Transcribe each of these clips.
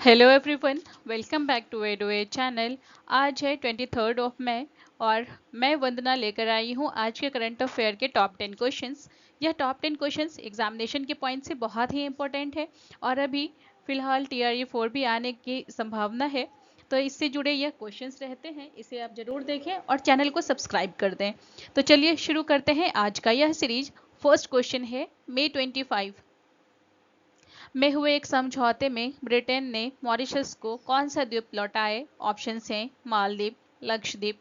Hello everyone, welcome back to एडोए channel. आज है 23 मई और मैं वंदना लेकर आई हूँ आज के करंट अफेयर के टॉप 10 क्वेश्चंस। यह टॉप 10 क्वेश्चंस एग्जामिनेशन के पॉइंट से बहुत ही इंपॉर्टेंट है और अभी फिलहाल TRE 4 भी आने की संभावना है, तो इससे जुड़े यह क्वेश्चंस रहते हैं। इसे आप जरूर देखें और चैनल को सब्सक्राइब कर दें। तो चलिए शुरू करते हैं आज का यह सीरीज। फर्स्ट क्वेश्चन है, May 25 में हुए एक समझौते में ब्रिटेन ने मॉरिशस को कौन सा द्वीप लौटाए? ऑप्शंस हैं मालदीव, लक्षद्वीप,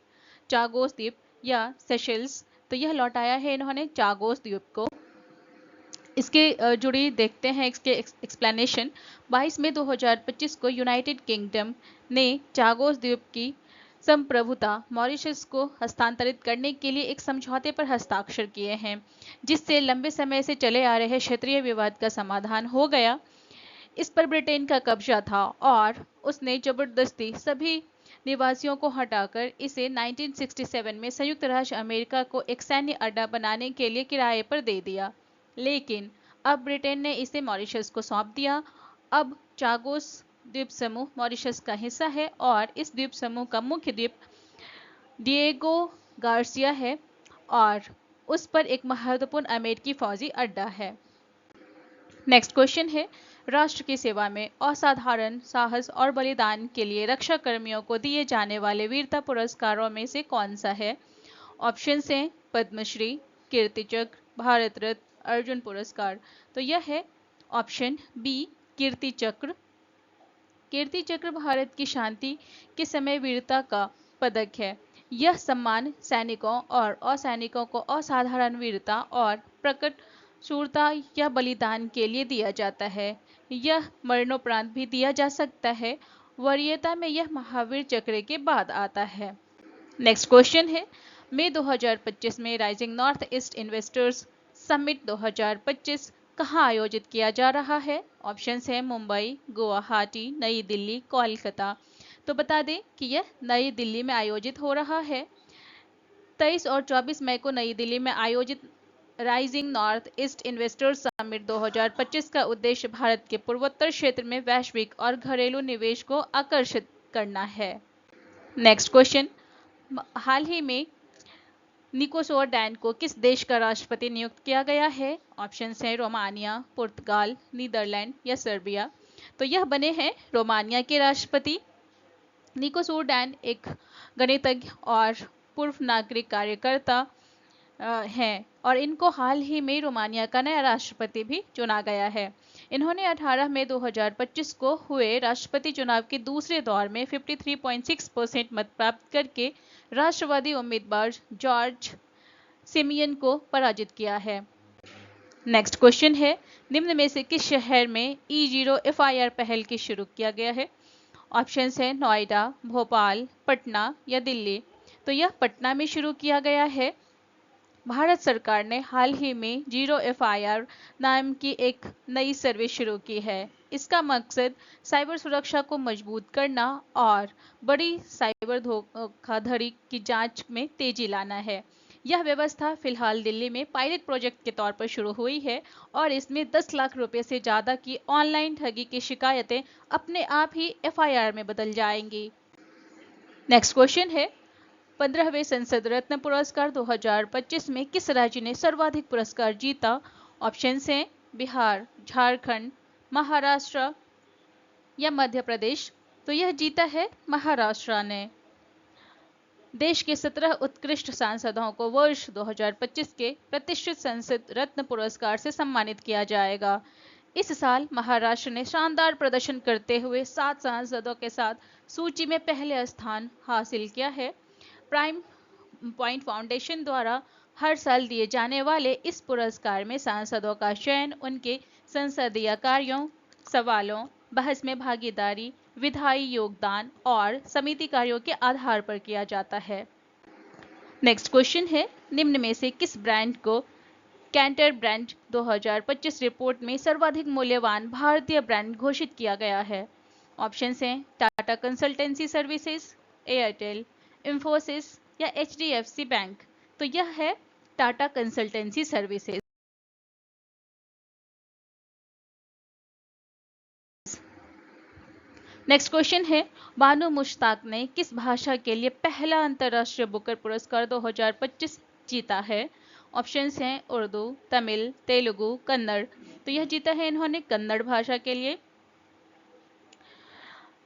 चागोस द्वीप या सेशेल्स। तो यह लौटाया है इन्होंने चागोस द्वीप को। इसके जुड़ी देखते हैं इसके एक्सप्लेनेशन। 22 मई 2025 को यूनाइटेड किंगडम ने चागोस द्वीप की संप्रभुता मॉरिशस को हस्तांतरित करने के लिए एक समझौते पर हस्ताक्षर किए हैं, जिससे लंबे समय से चले आ रहे क्षेत्रीय विवाद का समाधान हो गया। इस पर ब्रिटेन का कब्जा था और उसने जबरदस्ती सभी निवासियों को हटाकर इसे 1967 में संयुक्त राष्ट्र अमेरिका को एक सैन्य अड्डा बनाने के लिए किराए पर दे दिया। लेकिन अब ब्रिटेन ने इसे मॉरिशस को सौंप दिया। अब चागोस द्वीप समूह मॉरिशस का हिस्सा है और इस द्वीप समूह का मुख्य द्वीप डिएगो गार्सिया है और उस पर एक महत्वपूर्ण अमेरिकी फौजी अड्डा है। नेक्स्ट क्वेश्चन है, राष्ट्र की सेवा में असाधारण साहस और बलिदान के लिए रक्षा कर्मियों को दिए जाने वाले वीरता पुरस्कारों में से कौन सा है? ऑप्शन हैं पद्मश्री, कीर्ति चक्र, भारत रत्न, अर्जुन पुरस्कार। तो यह है ऑप्शन बी, कीर्ति चक्र। कीर्ति चक्र भारत की शांति के समय वीरता का पदक है। यह सम्मान सैनिकों और असैनिकों को असाधारण वीरता और प्रकट शूरता या बलिदान के लिए दिया जाता है। यह मरणोपरांत भी दिया जा सकता है। वरीयता में यह महावीर चक्र के बाद आता है। नेक्स्ट क्वेश्चन है, मई 2025 में rising north east investors summit 2025 कहाँ आयोजित किया जा रहा है? ऑप्शंस हैं मुंबई, गुवाहाटी, नई दिल्ली, कोलकाता। तो बता दें कि यह नई दिल्ली में आयोजित हो रहा है। 23 और 24 मई को नई दिल्ली में आयोजित rising north east investors summit 2025 का उद्देश्य भारत के पूर्वोत्तर क्षेत्र में वैश्विक और घरेलू निवेश को आकर्षित करना है। नेक्स्ट क्वेश्चन, हाल ही में निकोसोर डैन को किस देश का राष्ट्रपति नियुक्त किया गया है? ऑप्शन हैं रोमानिया, पुर्तगाल, नीदरलैंड या सर्बिया। तो यह बने हैं रोमानिया के राष्ट्रपति। निकोसोर डैन एक गणितज्ञ और पूर्व नागरिक कार्यकर्ता हैं और इनको हाल ही में रोमानिया का नया राष्ट्रपति भी चुना गया है। इन्होंने 18 मई 2025 को हुए राष्ट्रपति चुनाव के दूसरे दौर में 53.6% मत प्राप्त करके राष्ट्रवादी उम्मीदवार जॉर्ज सिमियन को पराजित किया है। नेक्स्ट क्वेश्चन है, निम्न में से किस शहर में E0 FIR पहल की शुरू किया गया है? ऑप्शंस हैं नोएडा, भोपाल, पटना या दिल्ली। तो यह पटना में शुरू किया गया है। भारत सरकार ने हाल ही में जीरो FIR नाम की एक नई सर्विस शुरू की है। इसका मकसद साइबर सुरक्षा को मजबूत करना और बड़ी साइबर धोखाधड़ी की जांच में तेजी लाना है। यह व्यवस्था फिलहाल दिल्ली में पायलट प्रोजेक्ट के तौर पर शुरू हुई है और इसमें 10 लाख रुपए से ज़्यादा की ऑनलाइन ठगी की शिकायतें अपने आप ही FIR में बदल जाएंगी। नेक्स्ट क्वेश्चन है, 15वें संसद रत्न पुरस्कार 2025 में किस राज्य ने सर्वाधिक पुरस्कार जीता? ऑप्शंस हैं बिहार, झारखंड, महाराष्ट्र या मध्य प्रदेश। तो यह जीता है महाराष्ट्र ने। देश के 17 उत्कृष्ट सांसदों को वर्ष 2025 के प्रतिष्ठित संसद रत्न पुरस्कार से सम्मानित किया जाएगा। इस साल महाराष्ट्र ने शानदार प्रदर्शन करते हुए 7 सांसदों के साथ सूची में पहले स्थान हासिल किया है। प्राइम पॉइंट फाउंडेशन द्वारा हर साल दिए जाने वाले इस पुरस्कार में सांसदों का चयन उनके संसदीय कार्यों, सवालों, बहस में भागीदारी, विधायी योगदान और समिति कार्यों के आधार पर किया जाता है। नेक्स्ट क्वेश्चन है, निम्न में से किस ब्रांड को कैंटर ब्रांड 2025 रिपोर्ट में सर्वाधिक मूल्यवान भारतीय ब्रांड घोषित किया गया है? ऑप्शंस हैं Tata consultancy services, Airtel, Infosys या HDFC बैंक। तो यह है Tata consultancy services. Next question है, बानो मुश्ताक ने किस भाषा के लिए पहला अंतर्राष्ट्रीय बुकर पुरस्कार 2025 जीता है? ऑप्शंस हैं उर्दू, तमिल, तेलुगु, कन्नड़। तो यह जीता है इन्होंने कन्नड़ भाषा के लिए।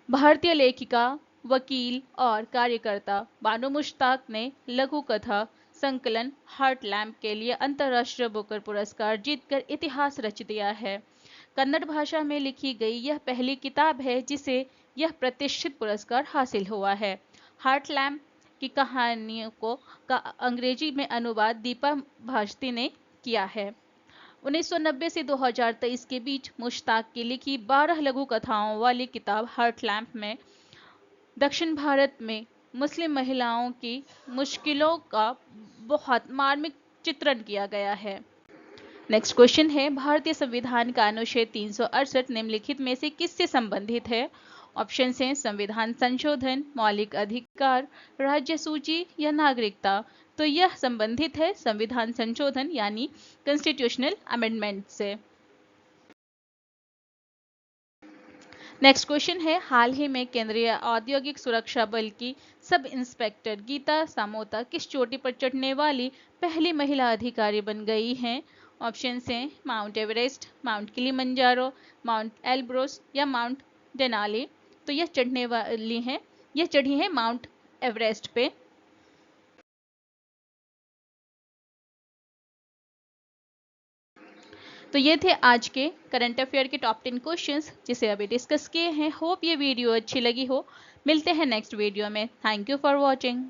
भारतीय लेखिका, वकील और कार्यकर्ता बानो मुश्ताक ने लघु कथा संकलन हार्ट लैम्प के लिए अंतर्राष्ट्रीय बुकर पुरस्कार जीतकर इतिहास रच दिया है। कन्नड़ भाषा में लिखी गई यह पहली किताब है जिसे यह प्रतिष्ठित पुरस्कार हासिल हुआ है। हार्ट लैम्प की कहानियों का अंग्रेजी में अनुवाद दीपा भास्ती ने किया है। 1990 से 2023 के बीच मुश्ताक की लिखी 12 लघु कथाओं वाली किताब हार्ट लैम्प में दक्षिण भारत में मुस्लिम महिलाओं की मुश्किलों का बहुत मार्मिक चित्रण किया गया है। नेक्स्ट क्वेश्चन है, भारतीय संविधान का अनुच्छेद 368 निम्नलिखित में से किससे संबंधित है? ऑप्शन हैं संविधान संशोधन, मौलिक अधिकार, राज्य सूची या नागरिकता। तो यह संबंधित है संविधान संशोधन यानी कॉन्स्टिट्यूशनल अमेंडमेंट से। नेक्स्ट क्वेश्चन है, हाल ही में केंद्रीय औद्योगिक सुरक्षा बल की सब इंस्पेक्टर गीता सामोता किस चोटी पर चढ़ने वाली पहली महिला अधिकारी बन गई हैं? ऑप्शन हैं mount Everest, mount Kilimanjaro, mount Elbrus या माउंट डेनाली। तो यह चढ़ी है माउंट एवरेस्ट पे। तो ये थे आज के करंट अफेयर के टॉप 10 क्वेश्चंस जिसे अभी डिस्कस किए हैं। होप ये वीडियो अच्छी लगी हो। मिलते हैं नेक्स्ट वीडियो में। Thank you for watching.